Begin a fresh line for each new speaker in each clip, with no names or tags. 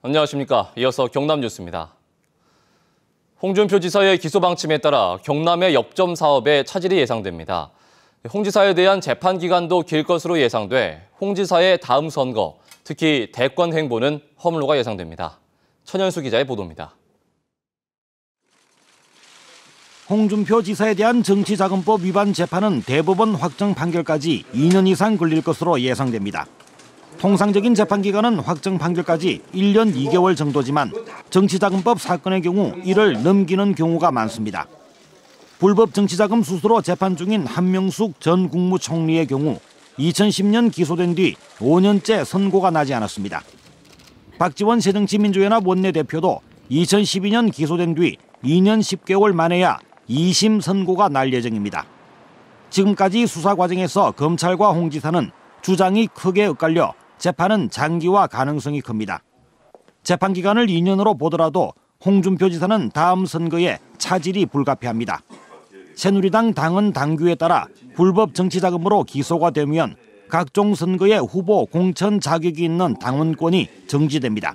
안녕하십니까. 이어서 경남 뉴스입니다. 홍준표 지사의 기소 방침에 따라 경남의 역점 사업에 차질이 예상됩니다. 홍 지사에 대한 재판 기간도 길 것으로 예상돼 홍 지사의 다음 선거, 특히 대권 행보는 허물로가 예상됩니다. 천연수 기자의 보도입니다.
홍준표 지사에 대한 정치자금법 위반 재판은 대법원 확정 판결까지 2년 이상 걸릴 것으로 예상됩니다. 통상적인 재판 기간은 확정 판결까지 1년 2개월 정도지만 정치자금법 사건의 경우 이를 넘기는 경우가 많습니다. 불법 정치자금 수수로 재판 중인 한명숙 전 국무총리의 경우 2010년 기소된 뒤 5년째 선고가 나지 않았습니다. 박지원 새정치민주연합 원내대표도 2012년 기소된 뒤 2년 10개월 만에야 2심 선고가 날 예정입니다. 지금까지 수사 과정에서 검찰과 홍 지사는 주장이 크게 엇갈려 재판은 장기화 가능성이 큽니다. 재판 기간을 2년으로 보더라도 홍준표 지사는 다음 선거에 차질이 불가피합니다. 새누리당 당헌 당규에 따라 불법 정치자금으로 기소가 되면 각종 선거에 후보 공천 자격이 있는 당원권이 정지됩니다.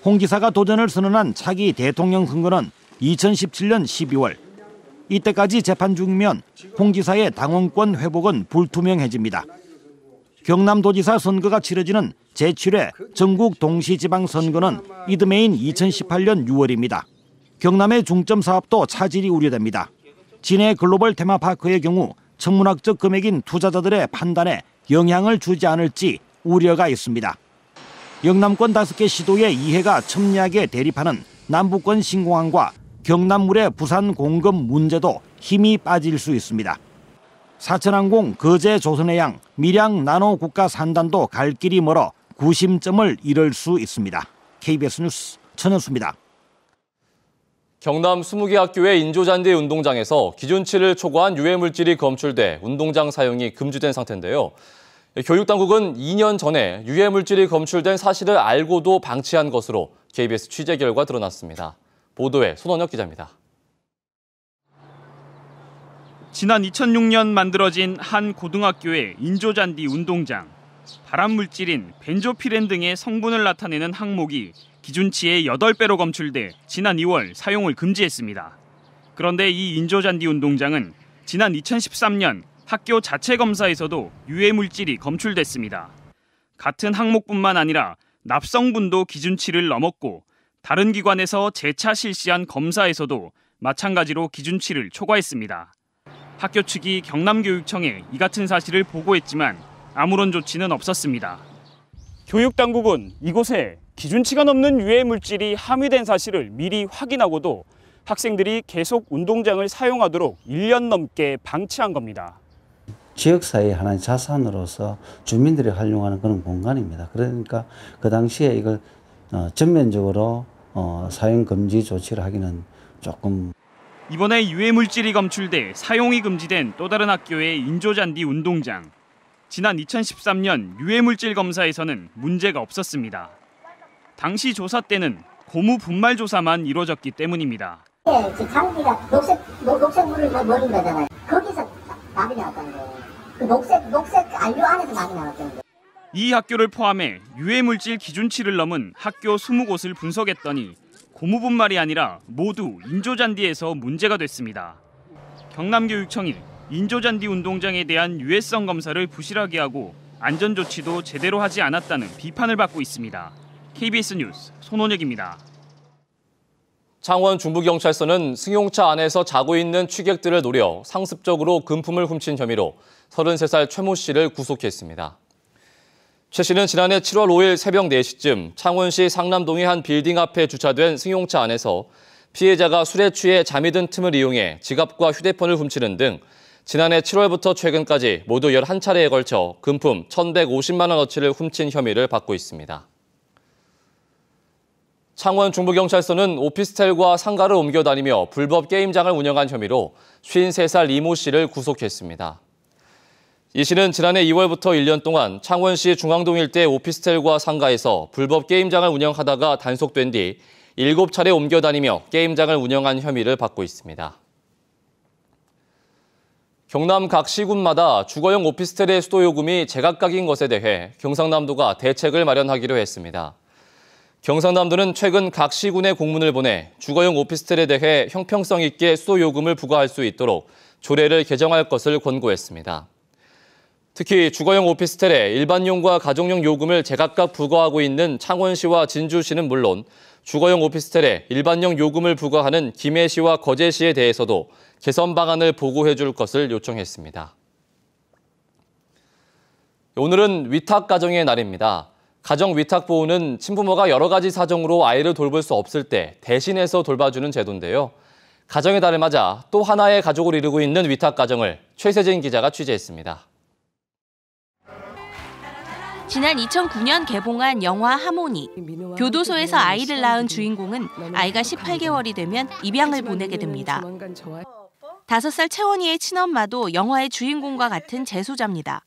홍 지사가 도전을 선언한 차기 대통령 선거는 2017년 12월. 이때까지 재판 중이면 홍 지사의 당원권 회복은 불투명해집니다. 경남도지사 선거가 치러지는 제7회 전국 동시지방선거는 이듬해인 2018년 6월입니다. 경남의 중점 사업도 차질이 우려됩니다. 진해 글로벌 테마파크의 경우 천문학적 금액인 투자자들의 판단에 영향을 주지 않을지 우려가 있습니다. 영남권 5개 시도의 이해가 첨예하게 대립하는 남부권 신공항과 경남물의 부산 공급 문제도 힘이 빠질 수 있습니다. 사천항공, 거제 조선해양, 밀양 나노 국가 산단도 갈 길이 멀어 구심점을 이룰 수 있습니다. KBS 뉴스 천연수입니다.
경남 20개 학교의 인조잔디 운동장에서 기준치를 초과한 유해물질이 검출돼 운동장 사용이 금지된 상태인데요. 교육당국은 2년 전에 유해물질이 검출된 사실을 알고도 방치한 것으로 KBS 취재 결과 드러났습니다. 보도에 손원혁 기자입니다.
지난 2006년 만들어진 한 고등학교의 인조잔디 운동장. 발암물질인 벤조피렌 등의 성분을 나타내는 항목이 기준치의 8배로 검출돼 지난 2월 사용을 금지했습니다. 그런데 이 인조잔디 운동장은 지난 2013년 학교 자체 검사에서도 유해물질이 검출됐습니다. 같은 항목뿐만 아니라 납성분도 기준치를 넘었고 다른 기관에서 재차 실시한 검사에서도 마찬가지로 기준치를 초과했습니다. 학교 측이 경남교육청에 이 같은 사실을 보고했지만 아무런 조치는 없었습니다. 교육당국은 이곳에 기준치가 넘는 유해물질이 함유된 사실을 미리 확인하고도 학생들이 계속 운동장을 사용하도록 1년 넘게 방치한 겁니다.
지역사회의 하나의 자산으로서 주민들이 활용하는 그런 공간입니다. 그러니까 그 당시에 이걸 전면적으로 사용 금지 조치를 하기는 조금.
이번에 유해물질이 검출돼 사용이 금지된 또 다른 학교의 인조잔디 운동장. 지난 2013년 유해물질 검사에서는 문제가 없었습니다. 당시 조사 때는 고무 분말 조사만 이루어졌기 때문입니다.
장비가 녹색물을 버린 거잖아요. 거기서 낙이 나왔다는 거예요. 그 녹색 안료 안에서 낙이 나왔다는 거예요.
이 학교를 포함해 유해물질 기준치를 넘은 학교 20곳을 분석했더니 고무 분말이 아니라 모두 인조잔디에서 문제가 됐습니다. 경남교육청이 인조잔디 운동장에 대한 유해성 검사를 부실하게 하고 안전조치도 제대로 하지 않았다는 비판을 받고 있습니다. KBS 뉴스 손원혁입니다.
창원 중부경찰서는 승용차 안에서 자고 있는 취객들을 노려 상습적으로 금품을 훔친 혐의로 33살 최모 씨를 구속했습니다. 최 씨는 지난해 7월 5일 새벽 4시쯤 창원시 상남동의 한 빌딩 앞에 주차된 승용차 안에서 피해자가 술에 취해 잠이 든 틈을 이용해 지갑과 휴대폰을 훔치는 등 지난해 7월부터 최근까지 모두 11차례에 걸쳐 금품 1,150만 원어치를 훔친 혐의를 받고 있습니다. 창원 중부경찰서는 오피스텔과 상가를 옮겨 다니며 불법 게임장을 운영한 혐의로 53살 이모 씨를 구속했습니다. 이 씨는 지난해 2월부터 1년 동안 창원시 중앙동 일대 오피스텔과 상가에서 불법 게임장을 운영하다가 단속된 뒤 7차례 옮겨 다니며 게임장을 운영한 혐의를 받고 있습니다. 경남 각 시군마다 주거용 오피스텔의 수도 요금이 제각각인 것에 대해 경상남도가 대책을 마련하기로 했습니다. 경상남도는 최근 각 시군에 공문을 보내 주거용 오피스텔에 대해 형평성 있게 수도 요금을 부과할 수 있도록 조례를 개정할 것을 권고했습니다. 특히 주거용 오피스텔에 일반용과 가정용 요금을 제각각 부과하고 있는 창원시와 진주시는 물론 주거용 오피스텔에 일반용 요금을 부과하는 김해시와 거제시에 대해서도 개선 방안을 보고해 줄 것을 요청했습니다. 오늘은 위탁가정의 날입니다. 가정위탁보호는 친부모가 여러 가지 사정으로 아이를 돌볼 수 없을 때 대신해서 돌봐주는 제도인데요. 가정의 달을 맞아 또 하나의 가족을 이루고 있는 위탁가정을 최세진 기자가 취재했습니다.
지난 2009년 개봉한 영화 하모니. 교도소에서 아이를 낳은 주인공은 아이가 18개월이 되면 입양을 보내게 됩니다. 5살 채원이의 친엄마도 영화의 주인공과 같은 재소자입니다.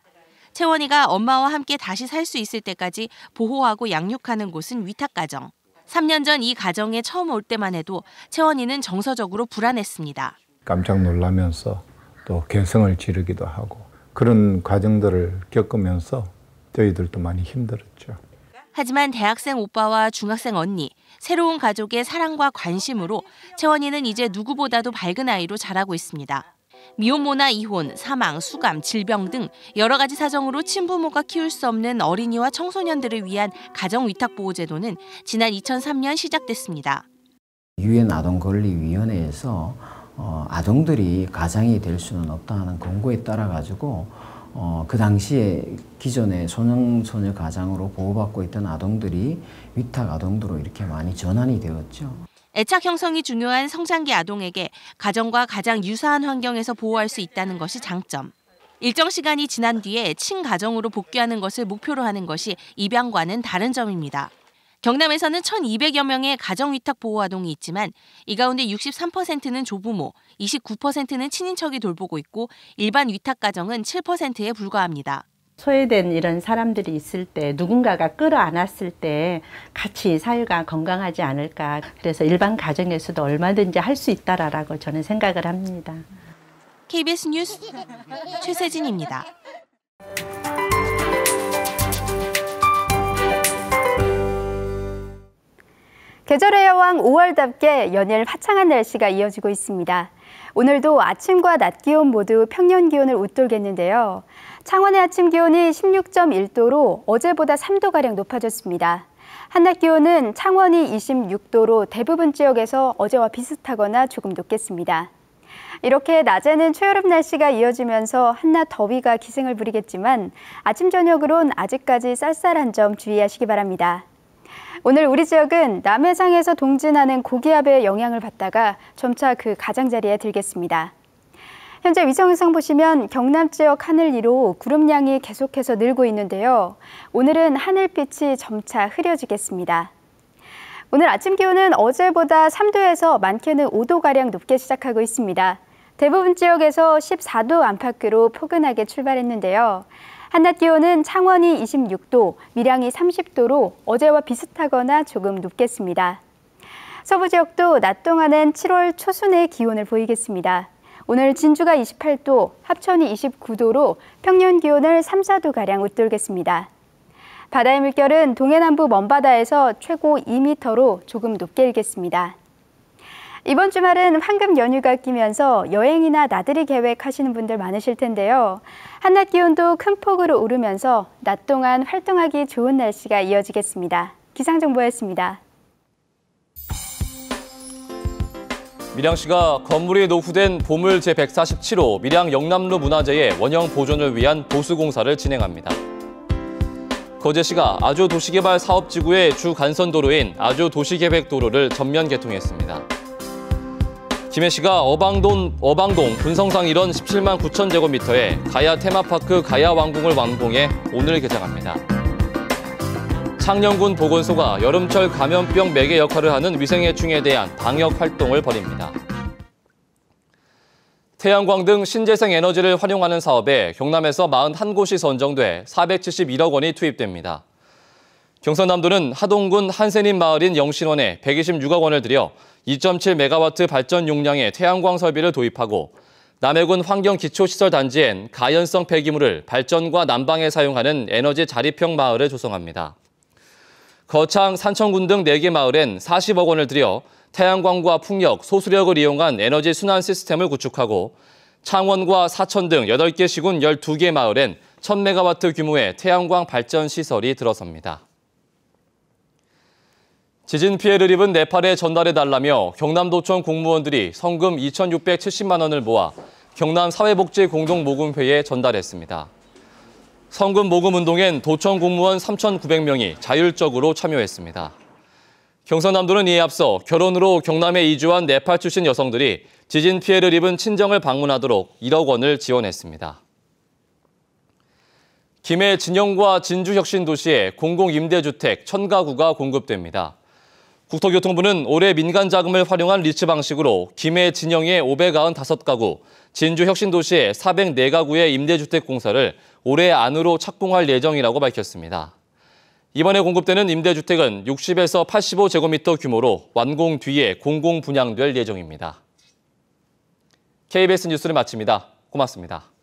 채원이가 엄마와 함께 다시 살 수 있을 때까지 보호하고 양육하는 곳은 위탁가정. 3년 전 이 가정에 처음 올 때만 해도 채원이는 정서적으로 불안했습니다.
깜짝 놀라면서 또 개성을 지르기도 하고 그런 과정들을 겪으면서 저희들도 많이 힘들었죠.
하지만 대학생 오빠와 중학생 언니, 새로운 가족의 사랑과 관심으로 채원이는 이제 누구보다도 밝은 아이로 자라고 있습니다. 미혼모나 이혼, 사망, 수감, 질병 등 여러 가지 사정으로 친부모가 키울 수 없는 어린이와 청소년들을 위한 가정위탁보호제도는 지난 2003년 시작됐습니다.
유엔 아동권리위원회에서 아동들이 가장이 될 수는 없다는 권고에 따라 가지고 그 당시에 기존의 소년, 소녀 가장으로 보호받고 있던 아동들이 위탁 아동들로 이렇게 많이 전환이 되었죠.
애착 형성이 중요한 성장기 아동에게 가정과 가장 유사한 환경에서 보호할 수 있다는 것이 장점. 일정 시간이 지난 뒤에 친가정으로 복귀하는 것을 목표로 하는 것이 입양과는 다른 점입니다. 경남에서는 1,200여 명의 가정위탁 보호아동이 있지만 이 가운데 63%는 조부모, 29%는 친인척이 돌보고 있고 일반 위탁가정은 7%에 불과합니다.
소외된 이런 사람들이 있을 때 누군가가 끌어안았을 때 같이 사회가 건강하지 않을까. 그래서 일반 가정에서도 얼마든지 할 수 있다라고 저는 생각을 합니다.
KBS 뉴스 최세진입니다.
계절의 여왕 5월답게 연일 화창한 날씨가 이어지고 있습니다. 오늘도 아침과 낮 기온 모두 평년 기온을 웃돌겠는데요. 창원의 아침 기온이 16.1도로 어제보다 3도가량 높아졌습니다. 한낮 기온은 창원이 26도로 대부분 지역에서 어제와 비슷하거나 조금 높겠습니다. 이렇게 낮에는 초여름 날씨가 이어지면서 한낮 더위가 기승을 부리겠지만 아침 저녁으론 아직까지 쌀쌀한 점 주의하시기 바랍니다. 오늘 우리 지역은 남해상에서 동진하는 고기압의 영향을 받다가 점차 그 가장자리에 들겠습니다. 현재 위성영상 보시면 경남 지역 하늘 위로 구름량이 계속해서 늘고 있는데요. 오늘은 하늘빛이 점차 흐려지겠습니다. 오늘 아침 기온은 어제보다 3도에서 많게는 5도가량 높게 시작하고 있습니다. 대부분 지역에서 14도 안팎으로 포근하게 출발했는데요. 한낮 기온은 창원이 26도, 밀양이 30도로 어제와 비슷하거나 조금 높겠습니다. 서부 지역도 낮 동안은 7월 초순의 기온을 보이겠습니다. 오늘 진주가 28도, 합천이 29도로 평년 기온을 3, 4도가량 웃돌겠습니다. 바다의 물결은 동해남부 먼바다에서 최고 2m로 조금 높게 일겠습니다. 이번 주말은 황금 연휴가 끼면서 여행이나 나들이 계획하시는 분들 많으실 텐데요. 한낮 기온도 큰 폭으로 오르면서 낮 동안 활동하기 좋은 날씨가 이어지겠습니다. 기상정보였습니다.
밀양시가 건물이 노후된 보물 제147호 밀양 영남로 문화재의 원형 보존을 위한 보수공사를 진행합니다. 거제시가 아주 도시개발 사업지구의 주 간선도로인 아주 도시계획도로를 전면 개통했습니다. 김해시가 어방동 분성상 일원 17만 9천 제곱미터의 가야 테마파크 가야 왕궁을 완공해 오늘 개장합니다. 창녕군 보건소가 여름철 감염병 매개 역할을 하는 위생해충에 대한 방역 활동을 벌입니다. 태양광 등 신재생 에너지를 활용하는 사업에 경남에서 41곳이 선정돼 471억 원이 투입됩니다. 경상남도는 하동군 한센인 마을인 영신원에 126억 원을 들여 2.7메가와트 발전 용량의 태양광 설비를 도입하고 남해군 환경기초시설단지엔 가연성 폐기물을 발전과 난방에 사용하는 에너지 자립형 마을을 조성합니다. 거창, 산천군 등 4개 마을엔 40억 원을 들여 태양광과 풍력, 소수력을 이용한 에너지 순환 시스템을 구축하고 창원과 사천 등 8개 시군 12개 마을엔 1000메가와트 규모의 태양광 발전 시설이 들어섭니다. 지진 피해를 입은 네팔에 전달해달라며 경남도청 공무원들이 성금 2,670만 원을 모아 경남사회복지공동모금회에 전달했습니다. 성금 모금 운동엔 도청 공무원 3,900명이 자율적으로 참여했습니다. 경상남도는 이에 앞서 결혼으로 경남에 이주한 네팔 출신 여성들이 지진 피해를 입은 친정을 방문하도록 1억 원을 지원했습니다. 김해 진영과 진주혁신도시에 공공임대주택 1000가구가 공급됩니다. 국토교통부는 올해 민간 자금을 활용한 리츠 방식으로 김해 진영의 595가구, 진주혁신도시의 404가구의 임대주택 공사를 올해 안으로 착공할 예정이라고 밝혔습니다. 이번에 공급되는 임대주택은 60에서 85제곱미터 규모로 완공 뒤에 공공 분양될 예정입니다. KBS 뉴스를 마칩니다. 고맙습니다.